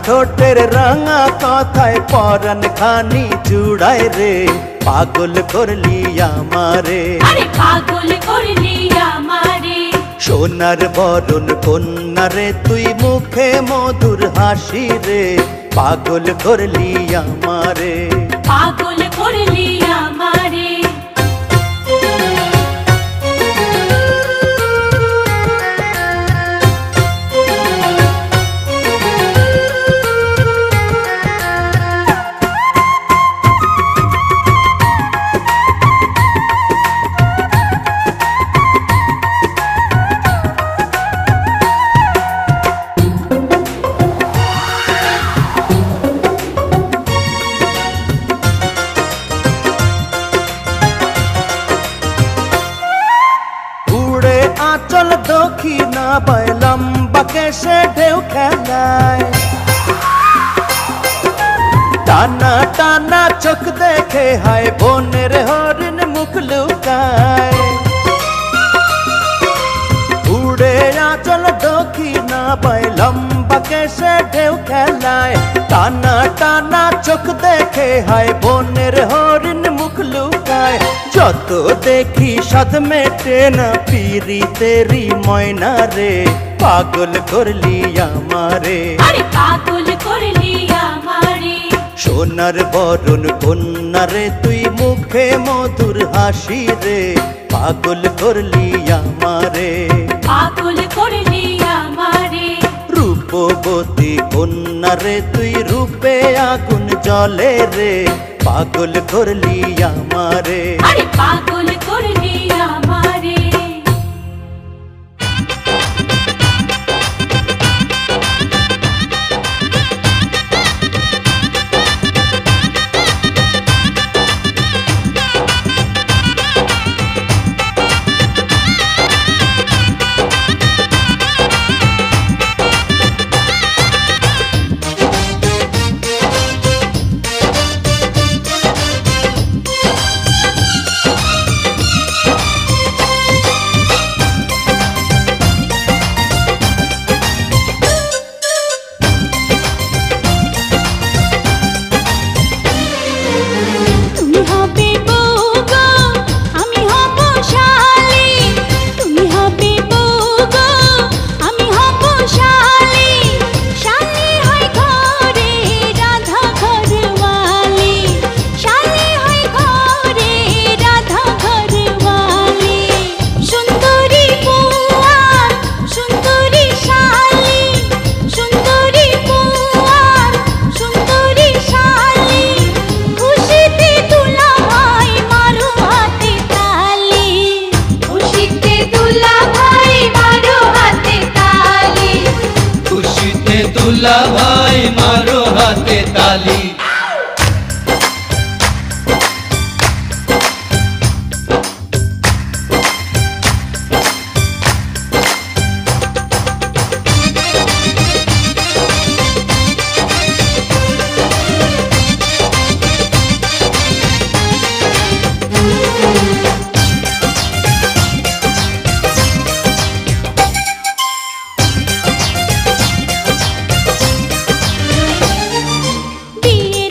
ঠোঁটের রাঙা কথায় পরাণ খানি জুড়ায় রে, পাগল করলি আমারে, আরে পাগল করলি আমারে। সোনার বরণ কন্যা রে তুই মুখে মধুর হাসি রে, পাগল করলি আমারে, পাগল করলি আমারে। আচল দক্ষিণা বাই লম্বা কেশে ঢেউ খেলায়, টানা টানা চোখ দেখে হায় বনের হরিণ মুখ লুকায়। উড়ে আচল দক্ষিণা বাই লম্বা কেশে ঢেউ খেলায়, টানা টানা চোখ দেখে হায় বনের হরিণ মুখ লুকায়। যত দেখি সাধ মেটে না পিরি তেরি ময়না রে, পাগল করলি আমারে, আরে পাগল করলি আমারে। সোনার বরণ কন্যা রে তুই মুখে মধুর হাসি রে, পাগল করলি আমারে, পাগল করলি আমারে। রূপবতী কন্যা রে তুই রূপে আগুন জ্বলে রে, পাগল করলি আমারে, আরে পাগল করলি আমারে। দুলা ভাই মারো হাতে তালি। বিয়ে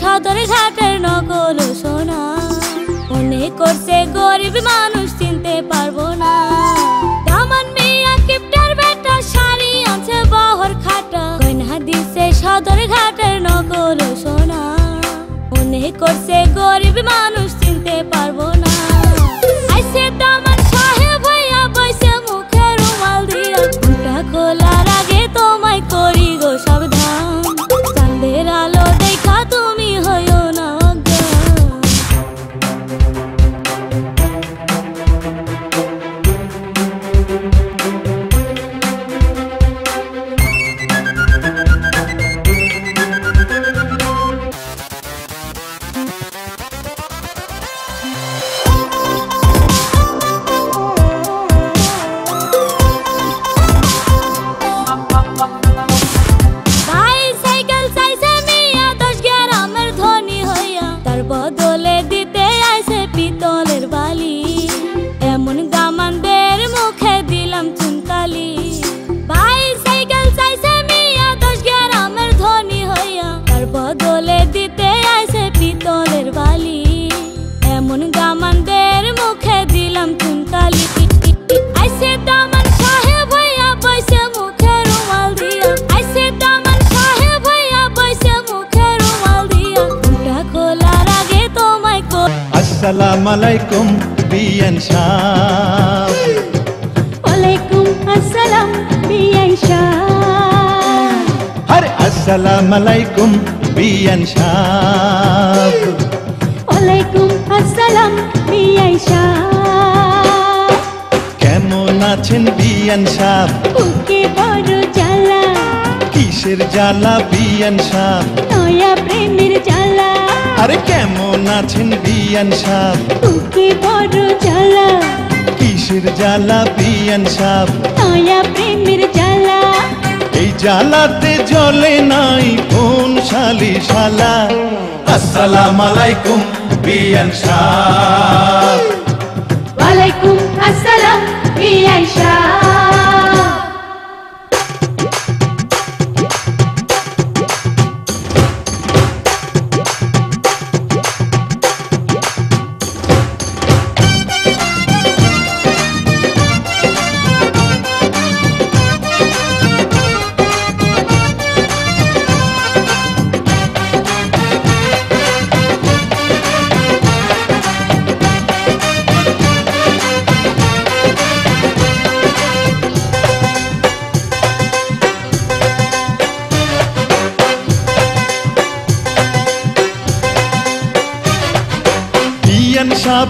সদরঘাটের নকল সোনা মনে করছে গরিব মানুষ চিনতে পারবো না। দামান মিয়া কিপটার বেটা শাড়ি আছে বহর খাটা গয়না দিছে সদরঘাটের নকল সোনা মনে করছে গরিব মানুষ চিনতে পারবো না। আইছে দামান সাহেব ভাইয়া বইছে মুখে রুমাল দিয়া মুখটা খোলার আগে তোমায় করি গো সাবধান চাঁদের আলো দেখা তুমি হইও না বদলে দিতে আইছে পিতলের বালি এমন দামানদের মুখে দিলাম চুনকালি। ভাই সাইকেল চাইছে মিয়া 10 গ্রামের ধনী হইয়া তার বদলে দিতে আইছে পিতলের বালি এমন দামানদের মুখে দিলাম চুনকালি। আইছে দামান সাহেব হইয়া বইছে মুখে রুমাল দিয়া আইছে দামান সাহেব হইয়া বইছে মুখে রুমাল দিয়া মুখটা খোলা আসসালামু আলাইকুম বিয়ান সাহেব। ওয়ালাইকুম আসসালাম বিয়ান সাহেব। আরে আসসালামু আলাইকুম বিয়ান সাহেব। ওয়ালাইকুম আসসালাম বিয়ান সাহেব। কেমন আছেন বিয়ান সাহেব? বুকে বড় জ্বালা। কিসের জ্বালা বিয়ান সাহেব? নয়া প্রেমের জ্বালা। আরে কেমন আছেন বিয়ান সাহেব? বুকে বড় জ্বালা। কিসের জ্বালা বিয়ান সাহেব? নয়া প্রেমের জ্বালা। এই জ্বালাতে জ্বলে নাই কোন শালি শালা। আসসালামু আলাইকুম বিয়ান সাহেব। ওয়ালাইকুম আসসালাম বিয়ান সাহেব।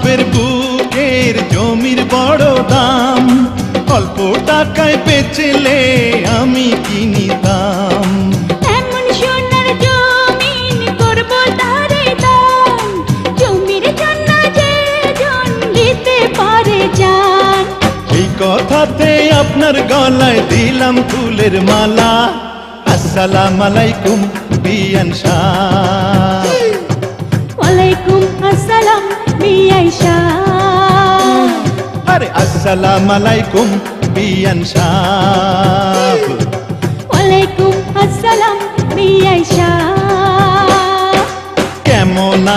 বাপের বুকের জমির বড় দাম, অল্প টাকায় বেচলে আমি কিনিতাম। এমন সোনার জমিন করব তারে দান, জমির জন্য যে জন দিতে পারে জান। এই কথাতে আপনার গলায় দিলাম ফুলের মালা। আসসালামু আলাইকুম বিয়ান সাহ। ওয়ালাইকুম আসসালাম বিয়াই শাহ। আরে আসসালামু আলাইকুম বিয়ান সাহ। ওয়ালাইকুম আসসালাম বিয়াই শাহ। কেমন